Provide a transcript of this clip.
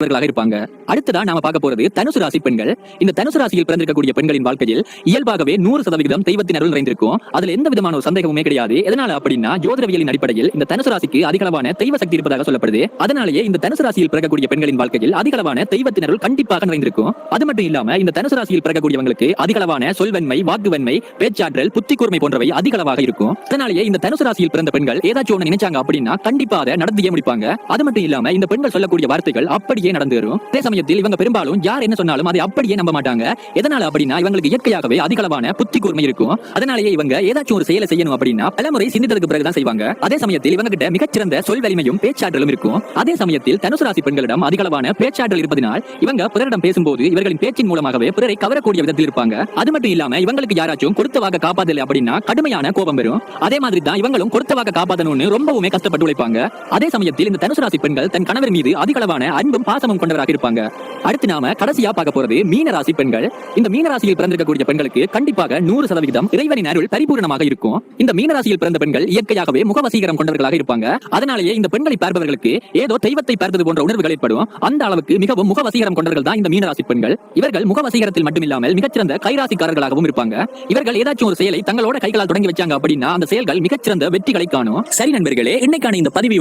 இருப்பாங்க. அடுத்ததா நாம பார்க்க போறது தனுசு ராசி பெண்கள். இந்த தனுசு ராசியில் பிறந்திருக்கக்கூடிய பெண்களின் வாழ்க்கையில் இயல்பாகவே 100% தெய்வத்தின் அருள் நிறைந்திருக்கும். அதுல எந்த விதமான ஒரு சந்தேகமுமே கிடையாது. எதனால அப்படின்னா ஜோதிடவியலின் அடிப்படையில் இந்த தனுசு ராசிக்கு அதிகளவான தெய்வ சக்தி இருப்பதாக சொல்லப்படுது. அதனாலேயே இந்த தனுசு ராசியில் பிறக்கக்கூடிய பெண்களின் வாழ்க்கையில் அதிகளவான தெய்வத்தின் அருள் கண்டிப்பாக நிறைந்திருக்கும். அது மட்டும் இல்லாம இந்த தனுசு ராசியில் பிறக்கக்கூடியவங்களுக்கு அதிகளவான சொல்வன்மை, வாக்குவன்மை, பேச்சாற்றல், புத்தி கூர்மை போன்றவை அதிகளவாக இருக்கும். அதனாலேயே இந்த தனுசு ராசியில் பிறந்த பெண்கள் ஏதாச்சும் ஒண்ணு நினைச்சாங்க அப்படின்னா கண்டிப்பா அதை நடத்தியே முடிப்பாங்க. அது மட்டும் இல்லாம இந்த பெண்கள் சொல்லக்கூடிய வார்த்தைகள் அப்படியே நடந்து வரும். அதே சமயத்தில் இவங்க பெரும்பாலும் யார் என்ன சொன்னாலும் அதை அப்படியே நம்ப மாட்டாங்க. எதனால அப்படின்னா இவங்களுக்கு இயற்கையாகவே அதிகளவான புத்தி கூர்மை இருக்கும். அதனாலேயே இவங்க ஏதாச்சும் ஒரு செயலை செய்யணும் அப்படின்னா பலமுறை சிந்தித்ததுக்கு பிறகுதான் செய்வாங்க. அதே சமயத்தில் இவங்க கிட்ட மிகச்சிறந்த சொல் வலிமையும் பேச்சாற்றலும் இருக்கும். அதே சமயத்தில் தனுசு ராசி பெண்களிடம் அதிகளவான பேச்சாற்றல் இருப்பதனால் இவங்க பிறரிடம் பேசும்போது இவர்களின் பேச்சின் மூலமாகவே பிறரை கவரக்கூடிய விதத்தில் இருப்பாங்க. அது மட்டும் இல்லாம இவங்களுக்கு யாராச்சும் கொடுத்த வாக்க காப்பாதல அப்படின்னா கடுமையான கோபம் வரும். அதே மாதிரி தான் இவங்களும் கொடுத்த வாக்க காப்பாதணும்னு ரொம்பவுமே கஷ்டப்பட்டு உழைப்பாங்க. அதே சமயத்தில் இந்த தனுசு ராசி பெண்கள் தன் கணவர் மீது அதிகளவான அன்பும் பாசமும் கொண்டவராக இருப்பாங்க. அடுத்து நாம கடைசியா பார்க்க போறது மீன ராசி பெண்கள். இந்த மீன ராசியில் பிறந்திருக்கக்கூடிய பெண்களுக்கு கண்டிப்பாக 100% இறைவனின் அருள் பரிபூர்ணமாக இருக்கும். இந்த மீன ராசியில் பிறந்த பெண்கள் இயற்கையாகவே முகவசீகரம் கொண்டவர்களாக இருப்பாங்க. அதனாலேயே இந்த பெண்களை பார்ப்பவர்களுக்கு ஏதோ தெய்வத்தை பார்த்தது போன்ற உணர்வுகள் ஏற்படும். அந்த அளவுக்கு மிகவும் முகவசீகரம் கொண்டவர்கள் தான் இந்த மீன ராசி பெண்கள். இவர்கள் முகவசீகரத்தில் மட்டுமில்லாமல் மிகச்சிறந்த கைராசிக்காரர்களாகவும் இருப்பாங்க. இவர்கள் ஏதாச்சும் ஒரு செயலை தங்களோட கைகளால் தொடங்கி வச்சாங்க அப்படின்னா அந்த செயல்கள் மிகச்சிறந்த வெற்றிகளை காணும். சரி நண்பர்களே, இன்னைக்கான இந்த பதிவு